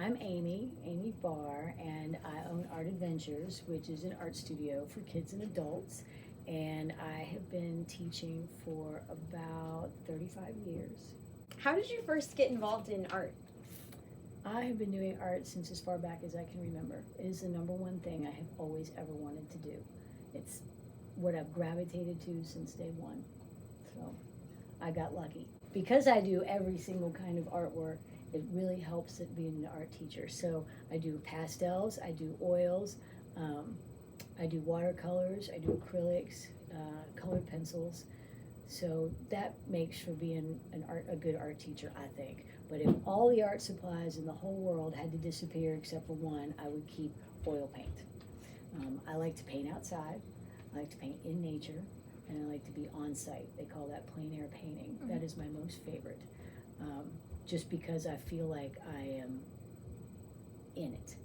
I'm Amy Barr, and I own Art Adventures, which is an art studio for kids and adults. And I have been teaching for about 35 years. How did you first get involved in art? I have been doing art since as far back as I can remember. It is the number one thing I have always ever wanted to do. It's what I've gravitated to since day one. So I got lucky. Because I do every single kind of artwork, it really helps at being an art teacher. So I do pastels, I do oils, I do watercolors, I do acrylics, colored pencils. So that makes for being a good art teacher, I think. But if all the art supplies in the whole world had to disappear except for one, I would keep oil paint. I like to paint outside, I like to paint in nature, and I like to be on site. They call that plein air painting. Mm-hmm. That is my most favorite. Just because I feel like I am in it,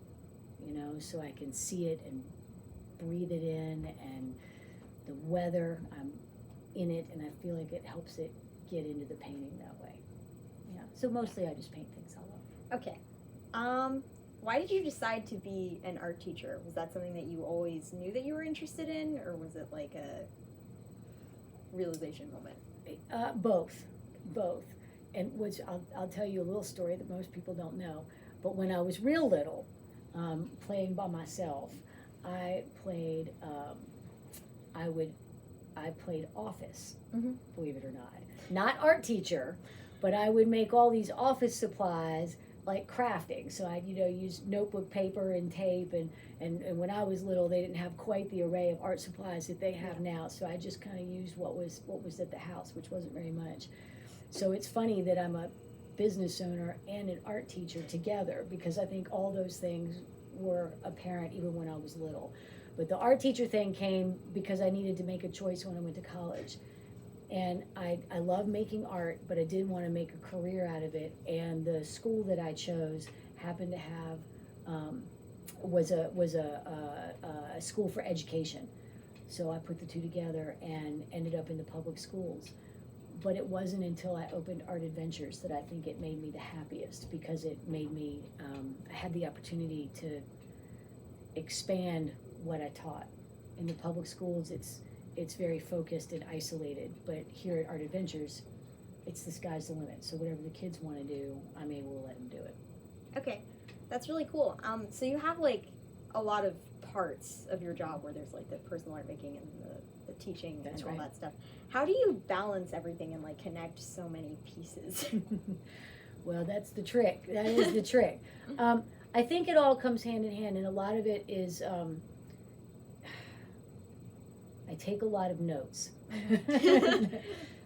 so I can see it and breathe it in, and the weather, I'm in it, and I feel like it helps it get into the painting that way. Yeah, so mostly I just paint things I love. Okay. Why did you decide to be an art teacher? Was that something that you always knew that you were interested in, or was it like a realization moment? Both. And which I'll tell you a little story that most people don't know. But when I was real little, playing by myself, I played office, mm-hmm. believe it or not. Not art teacher, but I would make all these office supplies like crafting. So I'd use notebook paper and tape, and when I was little, they didn't have quite the array of art supplies that they have now. So I just kind of used what was at the house, which wasn't very much. So it's funny that I'm a business owner and an art teacher together, because I think all those things were apparent even when I was little. But the art teacher thing came because I needed to make a choice when I went to college. And I love making art, but I didn't want to make a career out of it. And the school that I chose happened to have was a school for education. So I put the two together and ended up in the public schools. But it wasn't until I opened Art Adventures that I think it made me the happiest, because it made me, I had the opportunity to expand what I taught. In the public schools, it's very focused and isolated, but here at Art Adventures, it's the sky's the limit. So whatever the kids want to do, I'm able to let them do it. Okay, that's really cool. So you have like a lot of parts of your job where there's like the personal art making and the teaching. That's and all that stuff. How do you balance everything and like connect so many pieces? Well, that's the trick. That is the trick. I think it all comes hand in hand, and a lot of it is I take a lot of notes.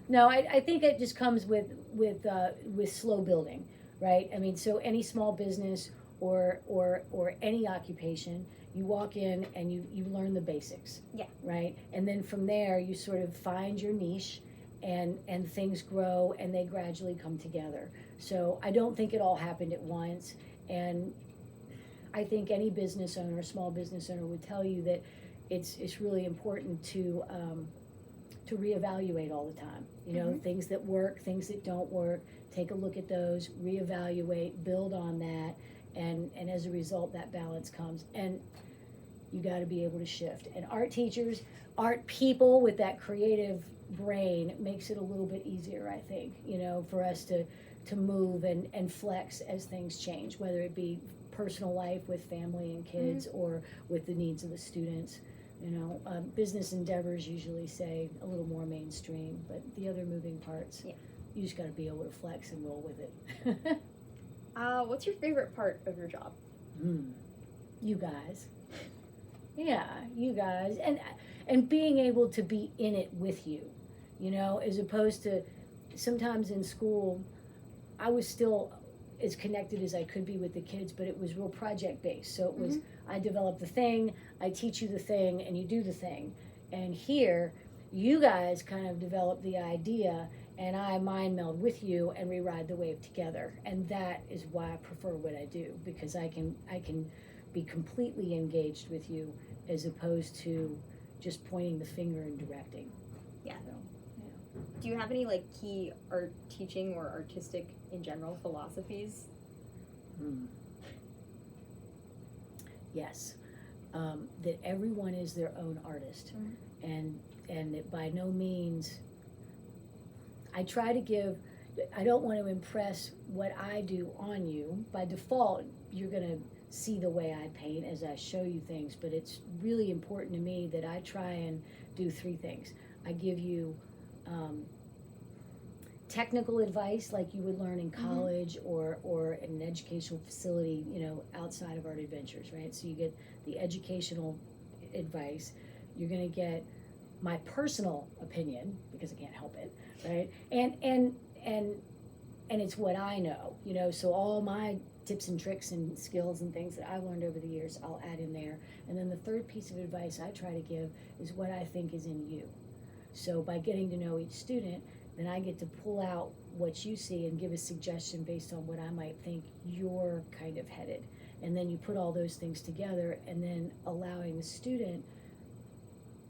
No, I think it just comes with slow building, right? I mean, so any small business or any occupation, you walk in and you learn the basics. Yeah. Right? And then from there you sort of find your niche, and things grow and they gradually come together. So I don't think it all happened at once, and I think any business owner, small business owner, would tell you that it's really important to reevaluate all the time. Mm-hmm. Things that work, things that don't work, take a look at those, reevaluate, build on that, and as a result, that balance comes. And you got to be able to shift. And art teachers, art people with that creative brain makes it a little bit easier, I think, for us to move and flex as things change, whether it be personal life with family and kids, mm-hmm. or with the needs of the students. Business endeavors usually say a little more mainstream, but the other moving parts, you just got to be able to flex and roll with it. What's your favorite part of your job? You guys. Yeah, you guys. And being able to be in it with you, as opposed to sometimes in school, I was still as connected as I could be with the kids, but it was real project based. So it was, mm-hmm. I develop the thing, I teach you the thing, and you do the thing. And here, you guys kind of develop the idea, and I mind meld with you and we ride the wave together. And that is why I prefer what I do, because I can be completely engaged with you as opposed to just pointing the finger and directing. Yeah. So, yeah. Do you have any like key art teaching or artistic in general philosophies? yes, that everyone is their own artist, and that by no means, I try to give, I don't want to impress what I do on you. By default, you're going to see the way I paint as I show you things, but it's really important to me that I try and do three things. I give you technical advice like you would learn in college or in an educational facility, you know, outside of Art Adventures, right? So you get the educational advice. You're going to get my personal opinion, because I can't help it, right? And it's what I know, you know, so all my tips and tricks and skills and things that I've learned over the years, I'll add in there. And then the third piece of advice I try to give is what I think is in you. So by getting to know each student, then I get to pull out what you see and give a suggestion based on what I might think you're kind of headed. And then you put all those things together, and then allowing the student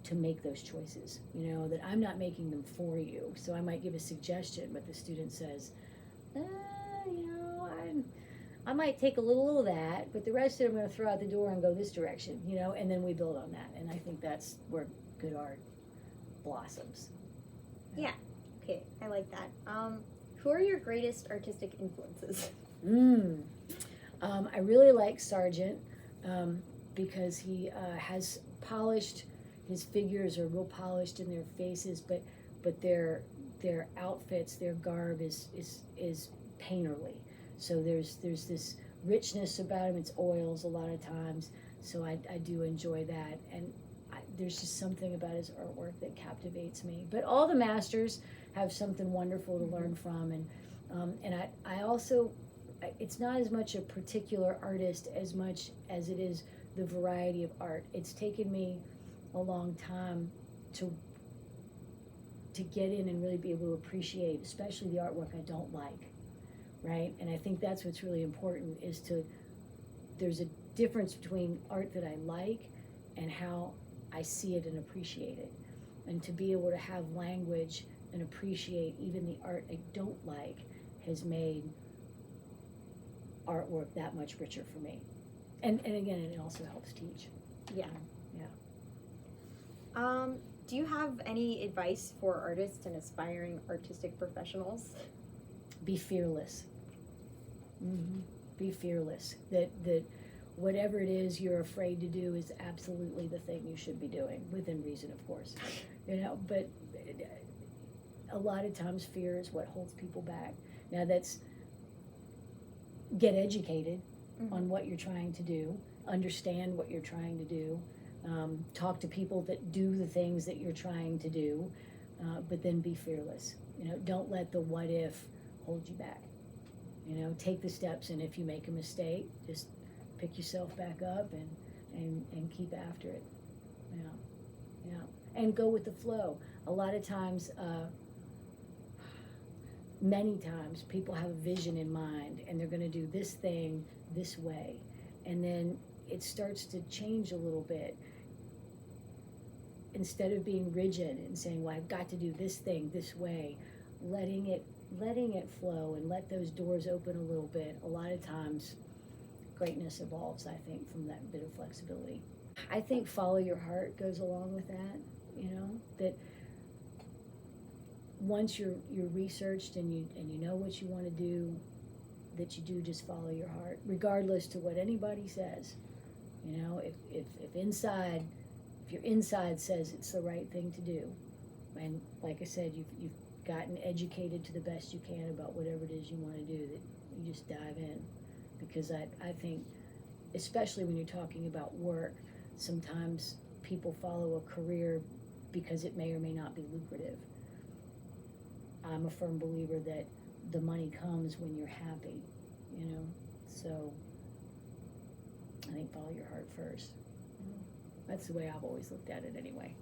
to make those choices, you know, that I'm not making them for you. So I might give a suggestion, but the student says, you know, I might take a little of that, but the rest of it I'm going to throw out the door and go this direction, you know, and then we build on that. And I think that's where good art blossoms. Yeah. Okay, I like that. Who are your greatest artistic influences? I really like Sargent because he has polished, his figures are real polished in their faces, but their outfits, their garb is painterly. So there's this richness about him. It's oils a lot of times, so I do enjoy that. And there's just something about his artwork that captivates me. But all the masters have something wonderful to learn from, and I also, it's not as much a particular artist as much as it is the variety of art. It's taken me a long time to get in and really be able to appreciate, especially the artwork I don't like, right? And I think that's what's really important, is there's a difference between art that I like and how I see it and appreciate it. And to be able to have language and appreciate even the art I don't like has made artwork that much richer for me. And again, it also helps teach. Yeah. Yeah. Do you have any advice for artists and aspiring artistic professionals? Be fearless. Be fearless. That whatever it is you're afraid to do is absolutely the thing you should be doing, within reason, of course. You know, but a lot of times fear is what holds people back. Now get educated on what you're trying to do, understand what you're trying to do, talk to people that do the things that you're trying to do, but then be fearless. You know, don't let the what if hold you back. You know, take the steps, and if you make a mistake, just pick yourself back up and keep after it. Yeah. And go with the flow. A lot of times, many times, people have a vision in mind, and they're going to do this thing this way, and then it starts to change a little bit. Instead of being rigid and saying, well, I've got to do this thing this way, letting it flow and let those doors open a little bit. A lot of times greatness evolves, I think, from that bit of flexibility. I think follow your heart goes along with that, you know, that once you're researched and you know what you want to do, that you do just follow your heart, regardless to what anybody says. You know, if your inside says it's the right thing to do, and like I said, you've gotten educated to the best you can about whatever it is you want to do, that you just dive in. Because I think, especially when you're talking about work, sometimes people follow a career because it may or may not be lucrative. I'm a firm believer that the money comes when you're happy, you know, so I think follow your heart first. That's the way I've always looked at it anyway.